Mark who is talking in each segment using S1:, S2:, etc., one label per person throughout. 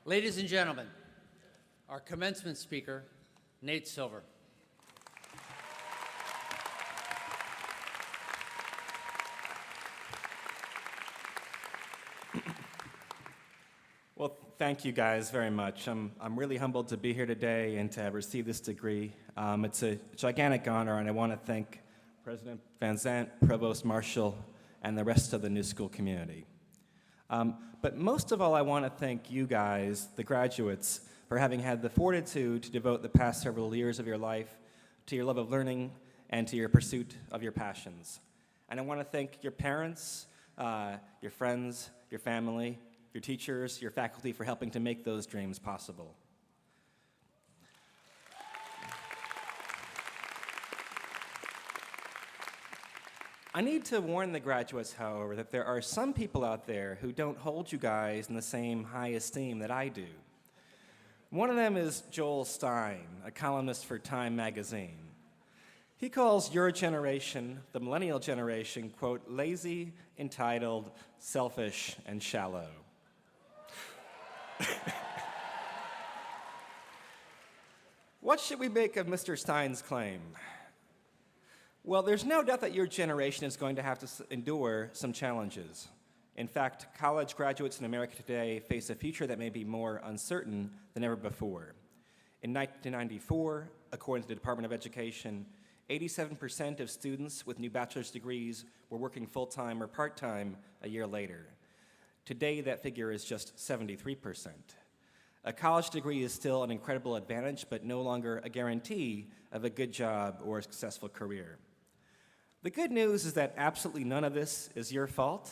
S1: Ladies and gentlemen, our commencement speaker, Nate Silver.
S2: Well, thank you guys very much. I'm really humbled to be here today and to have received this degree. It's a gigantic honor, and I want to thank President Van Zandt, Provost Marshall, and the rest of the New School community. But most of all, I want to thank you guys, the graduates, for having had the fortitude to devote the past several years of your life to your love of learning and to your pursuit of your passions. And I want to thank your parents, your friends, your family, your teachers, your faculty for helping to make those dreams possible. I need to warn the graduates, however, that there are some people out there who don't hold you guys in the same high esteem that I do. One of them is Joel Stein, a columnist for Time magazine. He calls your generation, the millennial generation, quote, lazy, entitled, selfish, and shallow. What should we make of Mr. Stein's claim? Well, there's no doubt that your generation is going to have to endure some challenges. In fact, college graduates in America today face a future that may be more uncertain than ever before. In 1994, according to the Department of Education, 87% of students with new bachelor's degrees were working full-time or part-time a year later. Today, that figure is just 73%. A college degree is still an incredible advantage, but no longer a guarantee of a good job or a successful career. The good news is that absolutely none of this is your fault.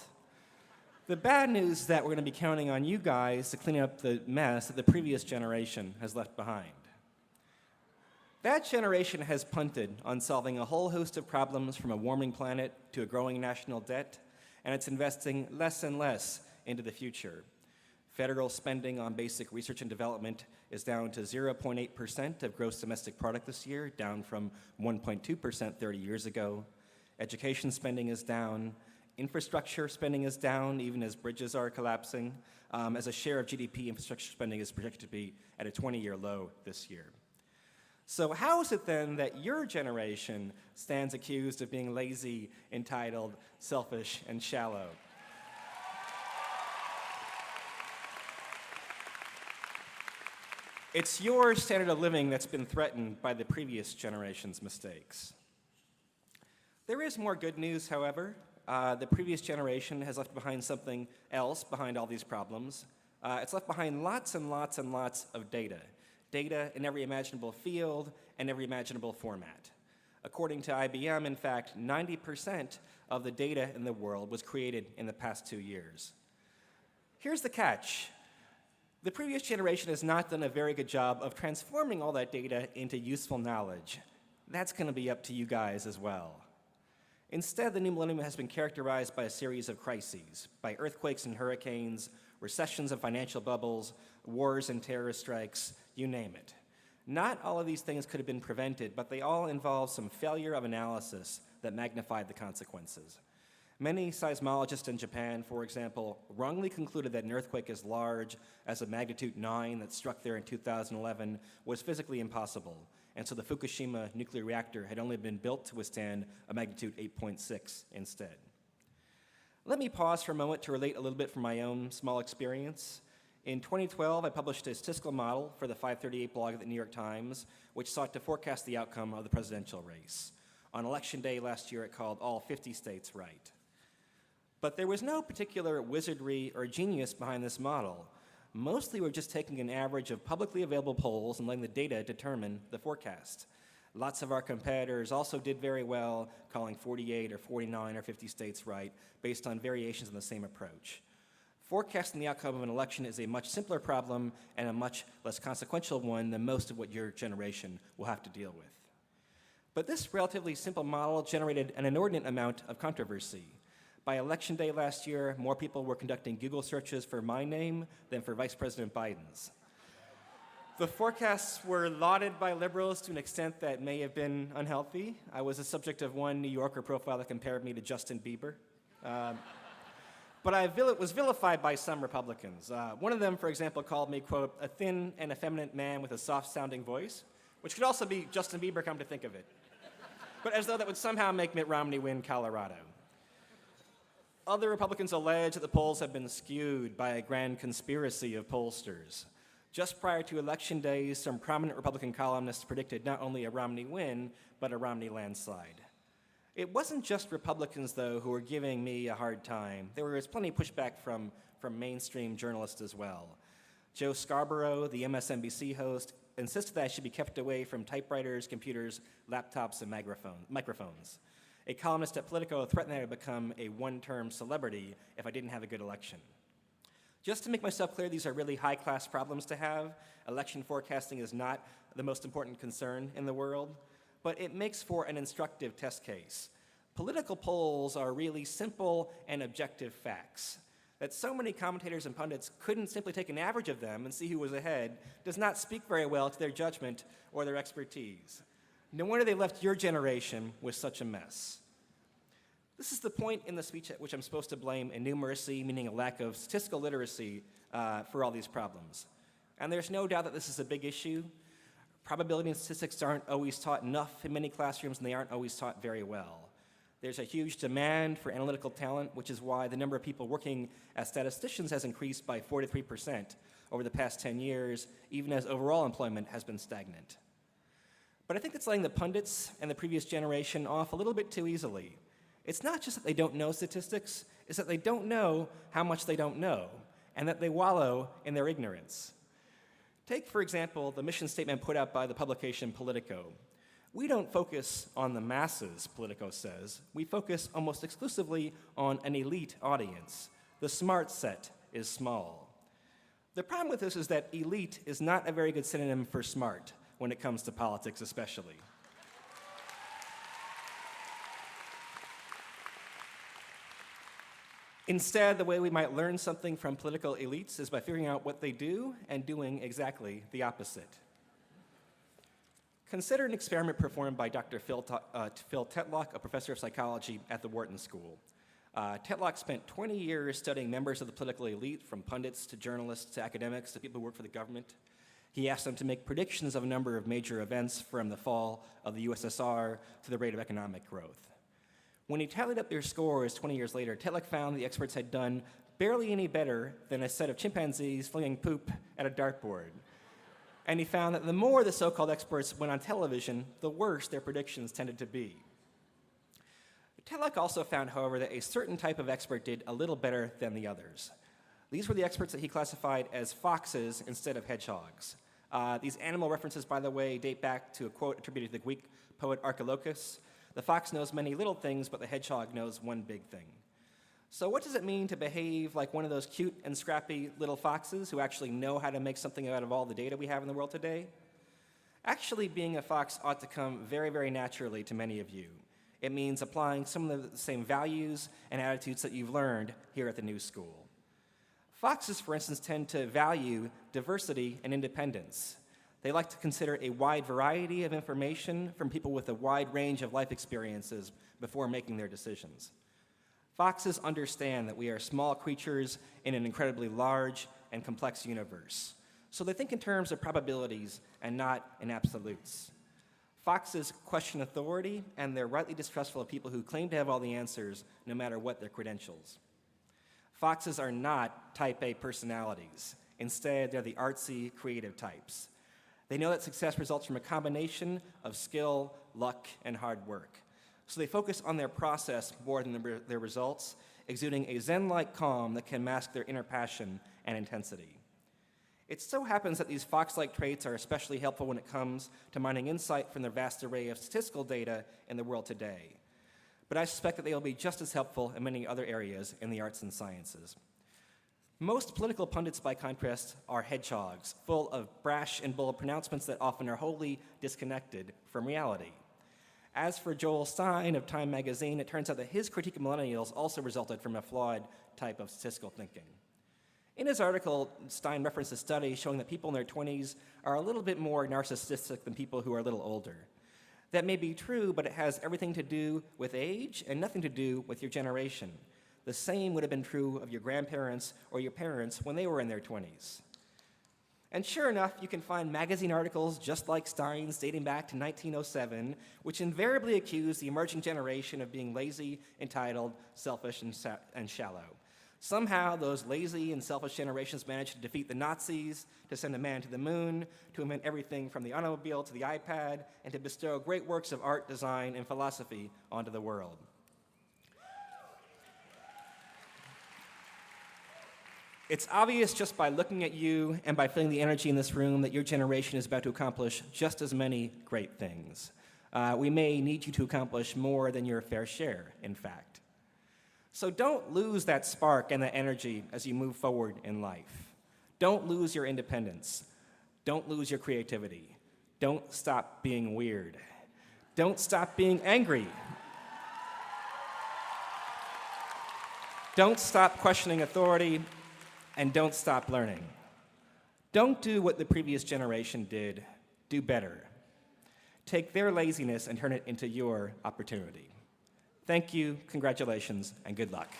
S2: The bad news is that we're going to be counting on you guys to clean up the mess that the previous generation has left behind. That generation has punted on solving a whole host of problems, from a warming planet to a growing national debt, and it's investing less and less into the future. Federal spending on basic research and development is down to 0.8% of gross domestic product this year, down from 1.2% 30 years ago. Education spending is down. Infrastructure spending is down, even as bridges are collapsing. As a share of GDP, infrastructure spending is projected to be at a 20-year low this year. So how is it then that your generation stands accused of being lazy, entitled, selfish, and shallow? It's your standard of living that's been threatened by the previous generation's mistakes. There is more good news, however. The previous generation has left behind something else behind all these problems. It's left behind lots and lots and lots of data. Data in every imaginable field and every imaginable format. According to IBM, in fact, 90% of the data in the world was created in the past 2 years. Here's the catch. The previous generation has not done a very good job of transforming all that data into useful knowledge. That's going to be up to you guys as well. Instead, the new millennium has been characterized by a series of crises, by earthquakes and hurricanes, recessions and financial bubbles, wars and terrorist strikes, you name it. Not all of these things could have been prevented, but they all involve some failure of analysis that magnified the consequences. Many seismologists in Japan, for example, wrongly concluded that an earthquake as large as a magnitude 9 that struck there in 2011 was physically impossible, and so the Fukushima nuclear reactor had only been built to withstand a magnitude 8.6 instead. Let me pause for a moment to relate a little bit from my own small experience. In 2012, I published a statistical model for the 538 blog at the New York Times, which sought to forecast the outcome of the presidential race. On Election Day last year, it called all 50 states right. But there was no particular wizardry or genius behind this model. Mostly we're just taking an average of publicly available polls and letting the data determine the forecast. Lots of our competitors also did very well, calling 48 or 49 or 50 states right, based on variations in the same approach. Forecasting the outcome of an election is a much simpler problem and a much less consequential one than most of what your generation will have to deal with. But this relatively simple model generated an inordinate amount of controversy. By Election Day last year, more people were conducting Google searches for my name than for Vice President Biden's. The forecasts were lauded by liberals to an extent that may have been unhealthy. I was the subject of one New Yorker profile that compared me to Justin Bieber. But I was vilified by some Republicans. One of them, for example, called me, quote, a thin and effeminate man with a soft-sounding voice, which could also be Justin Bieber, come to think of it. But as though that would somehow make Mitt Romney win Colorado. Other Republicans allege that the polls have been skewed by a grand conspiracy of pollsters. Just prior to Election Day, some prominent Republican columnists predicted not only a Romney win, but a Romney landslide. It wasn't just Republicans, though, who were giving me a hard time. There was plenty of pushback from mainstream journalists as well. Joe Scarborough, the MSNBC host, insisted that I should be kept away from typewriters, computers, laptops, and microphones. A columnist at Politico threatened that I would become a one-term celebrity if I didn't have a good election. Just to make myself clear, these are really high-class problems to have. Election forecasting is not the most important concern in the world, but it makes for an instructive test case. Political polls are really simple and objective facts. That so many commentators and pundits couldn't simply take an average of them and see who was ahead does not speak very well to their judgment or their expertise. No wonder they left your generation with such a mess. This is the point in the speech at which I'm supposed to blame innumeracy, meaning a lack of statistical literacy, for all these problems. And there's no doubt that this is a big issue. Probability and statistics aren't always taught enough in many classrooms, and they aren't always taught very well. There's a huge demand for analytical talent, which is why the number of people working as statisticians has increased by 43% over the past 10 years, even as overall employment has been stagnant. But I think it's letting the pundits and the previous generation off a little bit too easily. It's not just that they don't know statistics, it's that they don't know how much they don't know, and that they wallow in their ignorance. Take, for example, the mission statement put out by the publication Politico. We don't focus on the masses, Politico says. We focus almost exclusively on an elite audience. The smart set is small. The problem with this is that elite is not a very good synonym for smart when it comes to politics especially. Instead, the way we might learn something from political elites is by figuring out what they do and doing exactly the opposite. Consider an experiment performed by Dr. Phil Tetlock, a professor of psychology at the Wharton School. Tetlock spent 20 years studying members of the political elite, from pundits to journalists to academics to people who work for the government. He asked them to make predictions of a number of major events from the fall of the USSR to the rate of economic growth. When he tallied up their scores 20 years later, Tetlock found the experts had done barely any better than a set of chimpanzees flinging poop at a dartboard. And he found that the more the so-called experts went on television, the worse their predictions tended to be. Tetlock also found, however, that a certain type of expert did a little better than the others. These were the experts that he classified as foxes instead of hedgehogs. These animal references, by the way, date back to a quote attributed to the Greek poet Archilochus. The fox knows many little things, but the hedgehog knows one big thing. So what does it mean to behave like one of those cute and scrappy little foxes who actually know how to make something out of all the data we have in the world today? Actually, being a fox ought to come very, very naturally to many of you. It means applying some of the same values and attitudes that you've learned here at the new school. Foxes, for instance, tend to value diversity and independence. They like to consider a wide variety of information from people with a wide range of life experiences before making their decisions. Foxes understand that we are small creatures in an incredibly large and complex universe, so they think in terms of probabilities and not in absolutes. Foxes question authority, and they're rightly distrustful of people who claim to have all the answers, no matter what their credentials. Foxes are not type A personalities. Instead, they're the artsy, creative types. They know that success results from a combination of skill, luck, and hard work. So they focus on their process more than their results, exuding a Zen-like calm that can mask their inner passion and intensity. It so happens that these fox-like traits are especially helpful when it comes to mining insight from the vast array of statistical data in the world today. But I suspect that they will be just as helpful in many other areas in the arts and sciences. Most political pundits, by contrast, are hedgehogs, full of brash and bold pronouncements that often are wholly disconnected from reality. As for Joel Stein of Time magazine, it turns out that his critique of millennials also resulted from a flawed type of statistical thinking. In his article, Stein referenced a study showing that people in their 20s are a little bit more narcissistic than people who are a little older. That may be true, but it has everything to do with age and nothing to do with your generation. The same would have been true of your grandparents or your parents when they were in their 20s. And sure enough, you can find magazine articles just like Stein's dating back to 1907, which invariably accuse the emerging generation of being lazy, entitled, selfish, and shallow. Somehow, those lazy and selfish generations managed to defeat the Nazis, to send a man to the moon, to invent everything from the automobile to the iPad, and to bestow great works of art, design, and philosophy onto the world. It's obvious just by looking at you and by feeling the energy in this room that your generation is about to accomplish just as many great things. We may need you to accomplish more than your fair share, in fact. So don't lose that spark and that energy as you move forward in life. Don't lose your independence. Don't lose your creativity. Don't stop being weird. Don't stop being angry. Don't stop questioning authority. And don't stop learning. Don't do what the previous generation did. Do better. Take their laziness and turn it into your opportunity. Thank you, congratulations, and good luck.